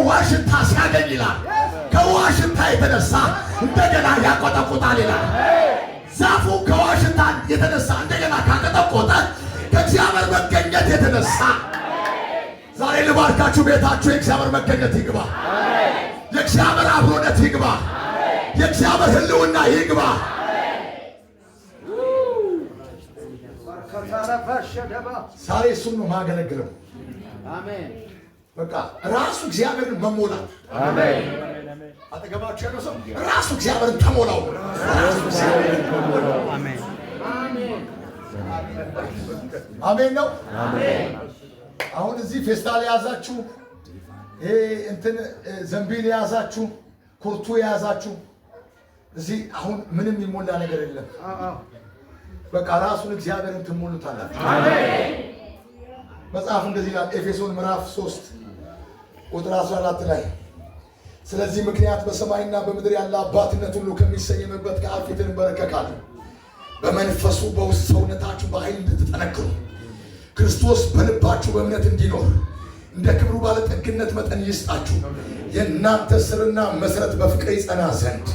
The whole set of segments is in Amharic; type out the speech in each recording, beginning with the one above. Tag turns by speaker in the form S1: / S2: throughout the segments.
S1: ዋሽንታ ሲያገኝ ይላል ከዋሽንታ የተነሳ እንደገና ያቆጠቁጣል ይላል። ዛፉ ከዋሽንታ የተነሳ እንደገና ካቆጠቆጠ ከእግዚአብሔር መገኘት የተነሳ ዛሬ ልባርካችሁ ቤታችሁ የእግዚአብሔር መገኘት ይግባ። የእግዚአብሔር አብሮነት ይግባ። የእግዚአብሔር ሕልውና ይግባ። ዛሬ እሱን ነው ማገለግለው። አሜን። በቃ ራሱ እግዚአብሔርን መሞላት። አሜን። አጠገባችሁ ያለው ሰው ራሱ እግዚአብሔርን ተሞላው። አሜን። አሜን ነው። አሜን። አሁን እዚህ ፌስታል የያዛችሁ እንትን ዘንቢል የያዛችሁ ኩርቱ የያዛችሁ እዚህ አሁን ምንም ይሞላ ነገር የለም። በቃ ራሱን እግዚአብሔርን ትሞሉታላችሁ። አሜን። መጽሐፍ እንደዚህ ይላል ኤፌሶን ምዕራፍ 3 ቁጥር 14 ላይ ስለዚህ ምክንያት በሰማይና በምድር ያለ አባትነት ሁሉ ከሚሰየምበት ከአብ ፊት እንበረከካለን በመንፈሱ በውስጥ ሰውነታችሁ በኃይል እንድትጠነክሩ ክርስቶስ በልባችሁ በእምነት እንዲኖር እንደ ክብሩ ባለጠግነት መጠን ይስጣችሁ። የእናንተ ስርና መሰረት በፍቅር ይጸና ዘንድ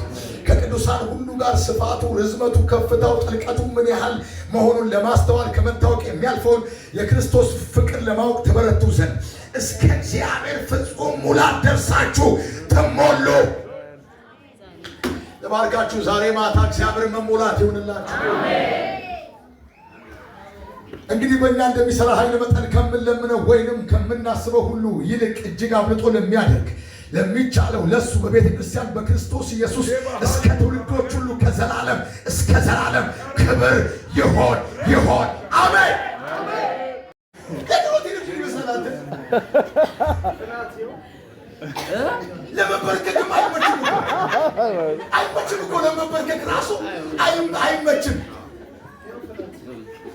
S1: ከቅዱሳን ሁሉ ጋር ስፋቱ፣ ርዝመቱ፣ ከፍታው፣ ጥልቀቱ ምን ያህል መሆኑን ለማስተዋል ከመታወቅ የሚያልፈውን የክርስቶስ ፍቅር ለማወቅ ትበረቱ ዘንድ እስከ እግዚአብሔር ፍጹም ሙላት ደርሳችሁ ተሞሉ። ለባርካችሁ ዛሬ ማታ እግዚአብሔር መሞላት ይሁንላችሁ። እንግዲህ በእኛ እንደሚሰራ ኃይል መጠን ከምንለምነው ወይንም ከምናስበው ሁሉ ይልቅ እጅግ አብልጦ ለሚያደርግ ለሚቻለው ለሱ በቤተ ክርስቲያን በክርስቶስ ኢየሱስ እስከ ትውልዶች ሁሉ ከዘላለም እስከ ዘላለም ክብር ይሆን ይሆን። አሜን። ለመበርከክ አይመችም እኮ ለመበርከክ ራሱ አይመችም።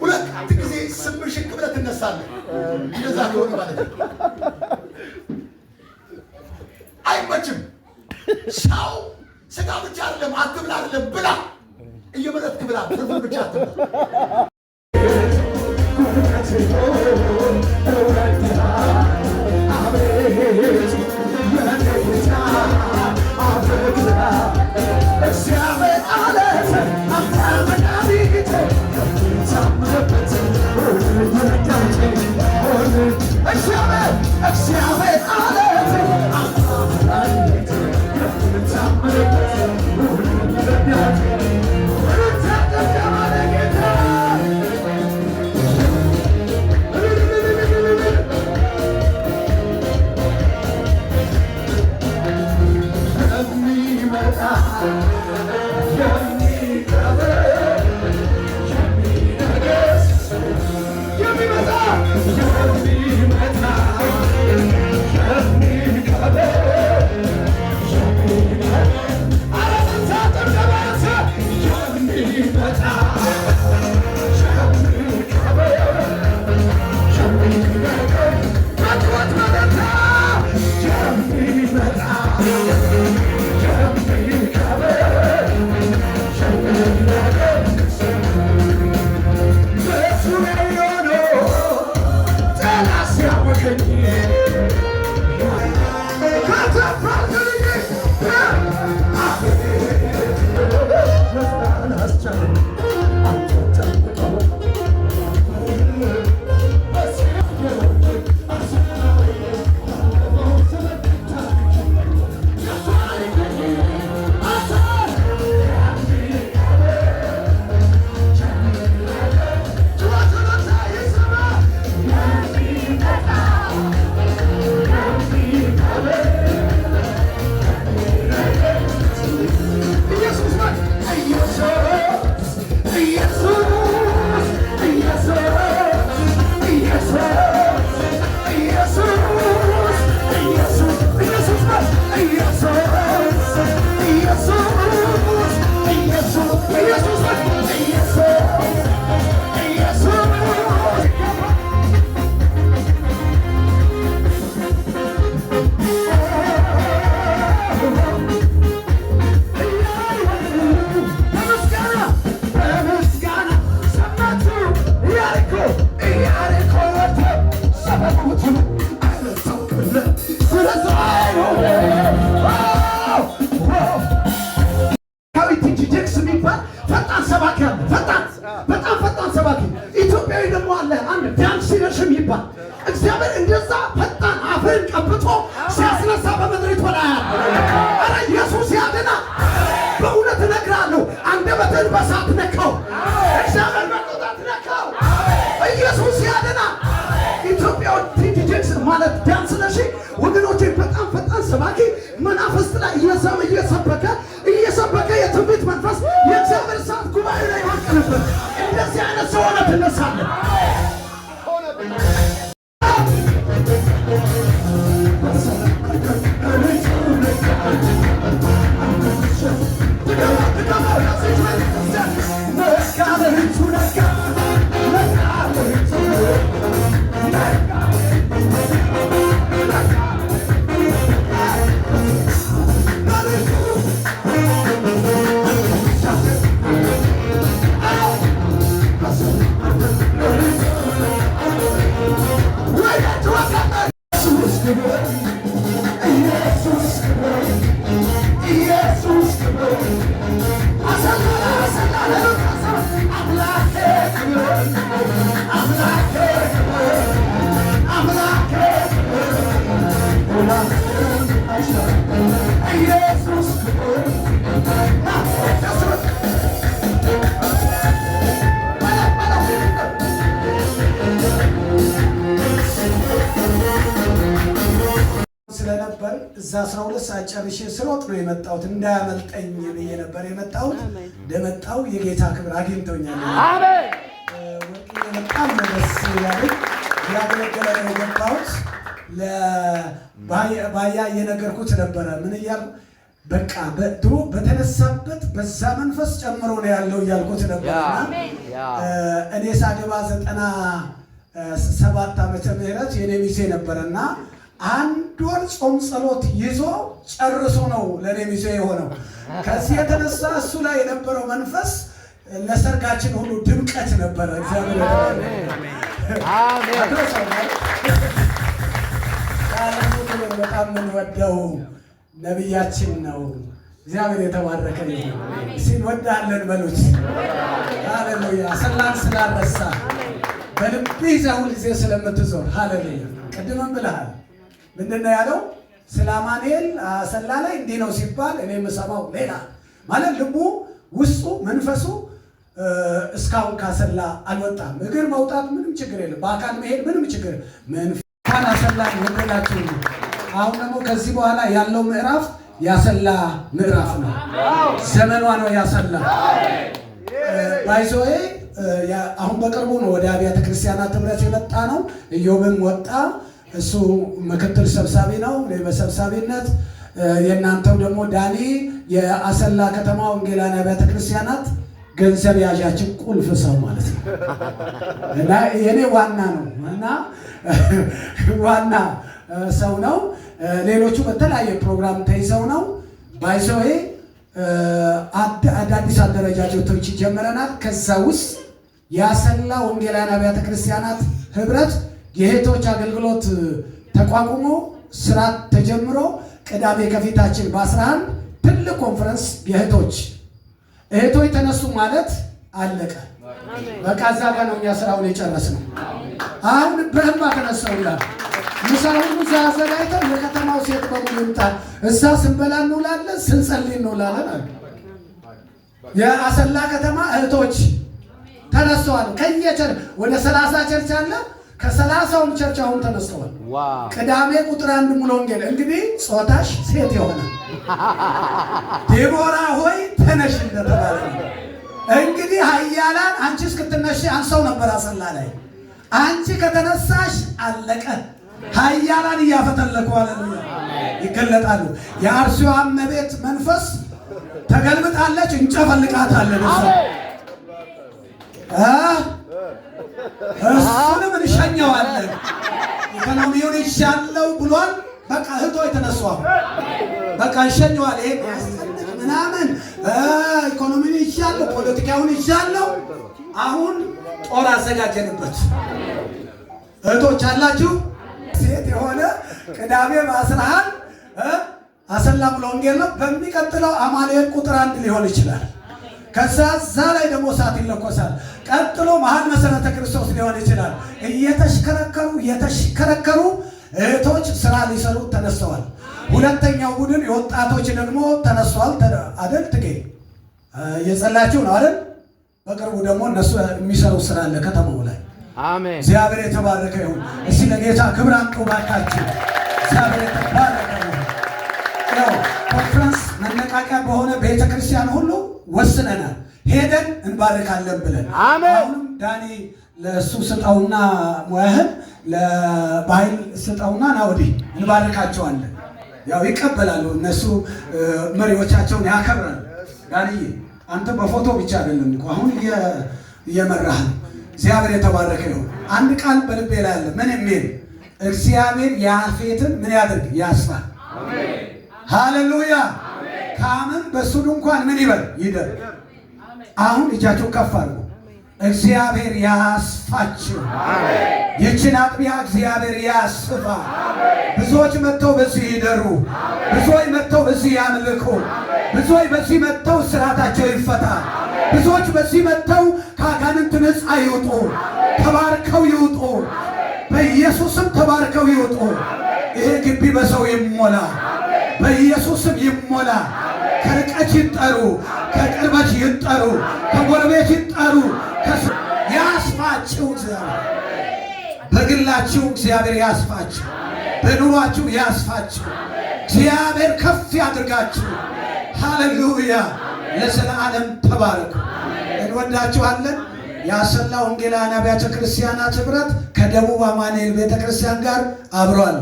S1: ሁለት ጊዜ ስምር ሽቅ ብለህ ትነሳለህ። እንደዛ ከሆነ ማለት ነው አይመችም። ሰው ስጋ ብቻ አይደለም አትብላ አይደለም ብላ እየመረጥክ ብላ ትርፉን ብቻ አትብላ።
S2: Let's go! ማለት ዳንስ ነሽ ወገኖቼ። በጣም ፈጣን ሰባኪ መናፍስት ላይ እየሰበከ የትንቢት መንፈስ የእግዚአብሔር ሰዓት ጉባኤ ላይ ይወርቅንበት። እንደዚህ አይነት ሰው ሆነ ትነሳለን። ስለነበር እዛ 12 ሰዓት ጨርሼ ስሮጥ ነው የመጣሁት። እንዳያመልጠኝ ብዬ ነበር የመጣሁት። እንደመጣሁ የጌታ ክብር አግኝቶኛል። አሜን። ወርቅዬ በጣም ደስ ያለኝ ያገለገለ ነው የገባሁት። ለባያ እየነገርኩት ነበረ። ምን እያልኩ በቃ ድሮ በተነሳበት በዛ መንፈስ ጨምሮ ነው ያለው እያልኩት ነበርና እኔ ሳገባ 97 ዓመተ ምህረት የኔ ሚዜ ነበረና አንድ ወር ጾም ጸሎት ይዞ ጨርሶ ነው ለኔ ሚዜ የሆነው። ከዚህ የተነሳ እሱ ላይ የነበረው መንፈስ ለሰርጋችን ሁሉ ድምቀት ነበረ። እግዚአብሔር አሜን። በጣም የምንወደው ነቢያችን ነው። እግዚአብሔር የተባረከ ይሁን። እንወድሃለን በሉት። ሃሌሉያ። ሰላም ስላረሳ በልብ ይዘህ ሁልጊዜ ስለምትዞር ሃሌሉያ። ቅድምም ብለሃል። ምንድን ነው ያለው? ስለ አማኑኤል አሰላ ላይ እንዲህ ነው ሲባል እኔ የምሰማው ሌላ ማለት ልቡ ውስጡ መንፈሱ እስካሁን ካሰላ አልወጣም። እግር መውጣት ምንም ችግር የለም። በአካል መሄድ ምንም ችግር መንፈስ አሰላ ወደላችሁ። አሁን ደግሞ ከዚህ በኋላ ያለው ምዕራፍ ያሰላ ምዕራፍ ነው። ዘመኗ ነው ያሰላ ባይዞዬ። አሁን በቅርቡ ነው ወደ አብያተ ክርስቲያናት ህብረት የመጣ ነው። ኢዮብም ወጣ። እሱ ምክትል ሰብሳቢ ነው፣ እኔ በሰብሳቢነት። የእናንተው ደግሞ ዳኒ የአሰላ ከተማ ወንጌላውያን አብያተ ክርስቲያናት ገንዘብ ያዣችን ቁልፍ ሰው ማለት ነው እና የኔ ዋና ነው እና ዋና ሰው ነው። ሌሎቹ በተለያየ ፕሮግራም ተይዘው ነው። ባይዘዌ አዳዲስ አደረጃጀቶች ጀምረናል። ከዛ ውስጥ የአሰላ ወንጌላውያን አብያተ ክርስቲያናት ህብረት የእህቶች አገልግሎት ተቋቁሞ ስራ ተጀምሮ ቅዳሜ ከፊታችን በ11 ትልቅ ኮንፈረንስ የእህቶች ተነሱ ማለት አለቀ። በቃ እዛ ጋር ነው እኛ ስራውን የጨረስነው። አሁን በህማ ተነሳውላል። ምሳውን እዛ አዘጋጅተን የከተማው ሴት በሙሉ ይምጣ፣ እዛ ስንበላ እንውላለን፣ ስንጸልይ እንውላለን። የአሰላ ከተማ እህቶች ተነስተዋል። ወደ 30 ቸርች አለ። ከ30ውም ቸርች አሁን ተነስተዋል። ቅዳሜ ቁጥር 1 ሙሉ ወንጌል። እንግዲህ ጾታሽ ሴት የሆነ ዴቦራ ሆይ ተነሽ እንደተባለ እንግዲህ ኃያላን አንቺ እስክትነሺ አንሰው ነበር አሰላ ላይ። አንቺ ከተነሳሽ አለቀ። ኃያላን እያፈተለኩ ሃሌሉያ ይገለጣሉ። የአርሲዋ እመቤት መንፈስ ተገልብጣለች። እንጨፈልቃታለን። እሱንም እንሸኘዋለን። ኢኮኖሚውን ይሻለው ብሏል። በቃ እህቶች ተነሷ። በቃ እንሸኘዋል። ይሄ ምናምን ኢኮኖሚውን ይሻለው፣ ፖለቲካውን ይሻለው። አሁን ጦር አዘጋጀንበት። እህቶች አላችሁ ሴት የሆነ ቅዳሜ በ11 አሰላ ሙሉ ወንጌል ነው። በሚቀጥለው አማኑኤል ቁጥር 1 ሊሆን ይችላል። ከዛ እዛ ላይ ደግሞ እሳት ይለኮሳል። ቀጥሎ መሀል መሰረተ ክርስቶስ ሊሆን ይችላል። እየተሽከረከሩ እህቶች ስራ ሊሰሩ ተነስተዋል። ሁለተኛው ቡድን የወጣቶች ደግሞ ተነስተዋል። አይደል ትጌ እየጸላችሁ ነው አይደል? በቅርቡ ደግሞ እነሱ የሚሰሩ ስራ አለ ከተማው ላይ
S3: አሜን።
S2: እግዚአብሔር የተባረከ ይሁን። እስቲ ለጌታ ክብር አምጡ ባካችሁ። እግዚአብሔር የተባረከ ይሁን። ያው ኮንፈረንስ መነቃቂያ በሆነ ቤተክርስቲያን ሁሉ ወስነናል ሄደን እንባርካለን ብለን። አሁንም ዳኒ ለሱ ስጠውና ሙያህን ለባይል ስጠውና ና ወዲህ እንባርካቸዋለን። ያው ይቀበላሉ እነሱ መሪዎቻቸውን ያከብራሉ። ዳንዬ አንተ በፎቶ ብቻ አይደለም እኮ አሁን እየመራህ ነው። እግዚአብሔር የተባረከ ይሁን። አንድ ቃል በልቤ ላይ አለ። ምን የሚል እግዚአብሔር ያፌትን ምን ያድርግ? ያስፋ። አሜን ሃሌሉያ። ካምን በሱ ድንኳን ምን ይበል? ይደር። አሁን እጃችሁ ከፍ አድርጉ። እግዚአብሔር ያስፋችሁ። አሜን። ይህችን አጥቢያ እግዚአብሔር ያስፋ። ብዙዎች መጥተው በዚህ ይደሩ። ብዙዎች መጥተው በዚህ ያምልኩ። ብዙዎች በዚህ መጥተው ስራታቸው ይፈታ። ብዙዎች በዚህ መጥተው ከአጋንንት ነፃ ይውጡ። ተባርከው ይውጡ። በኢየሱስም ተባርከው ይውጡ። ይሄ ግቢ በሰው ይሞላ። በኢየሱስም ይሞላ። ከርቀት ይጠሩ፣ ከቅርበት ይጠሩ፣ ከጎረቤት ይጠሩ። ያስፋችሁ እግዚአብሔር። በግላችሁ እግዚአብሔር ያስፋችሁ። በኑሯችሁ ያስፋችሁ። እግዚአብሔር ከፍ ያድርጋችሁ። ሃሌሉያ። ለዘላለም ተባረኩ። እንወዳችኋለን። የአሰላ ወንጌላውያን አብያተ ክርስቲያናት ኅብረት ከደቡብ አማኑኤል ቤተክርስቲያን ጋር አብሯል።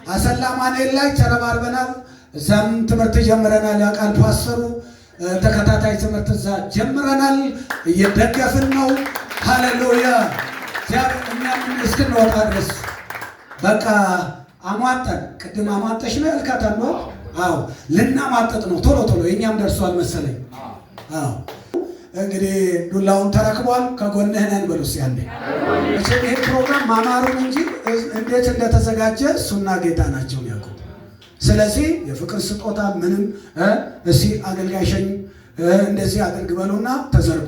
S2: አሰላ አማኑኤል ላይ ተረባርበናል። እዛም ትምህርት ጀምረናል። ያውቃል ፓስተሩ። ተከታታይ ትምህርት እዛ ጀምረናል። እየደገፍን ነው። ሃሌሉያ። እግዚአብሔር እኛም እስክንወጣ ድረስ በቃ አሟጠን። ቅድም አሟጠሽ ነው ያልካት አንዷ። አዎ ልናሟጠጥ ነው ቶሎ ቶሎ። የኛም ደርሷል መሰለኝ። አዎ እንግዲህ ዱላውን ተረክቧል። ከጎንህ ነን በሉስ ያንዴ። እዚህ ይሄ ፕሮግራም ማማሩን እንጂ እንዴት እንደተዘጋጀ እሱና ጌታ ናቸው የሚያውቁት። ስለዚህ የፍቅር ስጦታ ምንም እሺ አገልጋይሸኝ እንደዚህ አድርግ በሉና ተዘርጉ።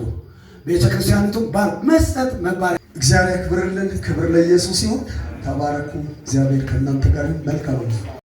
S2: ቤተክርስቲያኒቱን ባር መስጠት መባረክ። እግዚአብሔር ክብርልን። ክብር ለኢየሱስ ይሁን። ተባረኩ። እግዚአብሔር ከእናንተ ጋር መልካም ነው።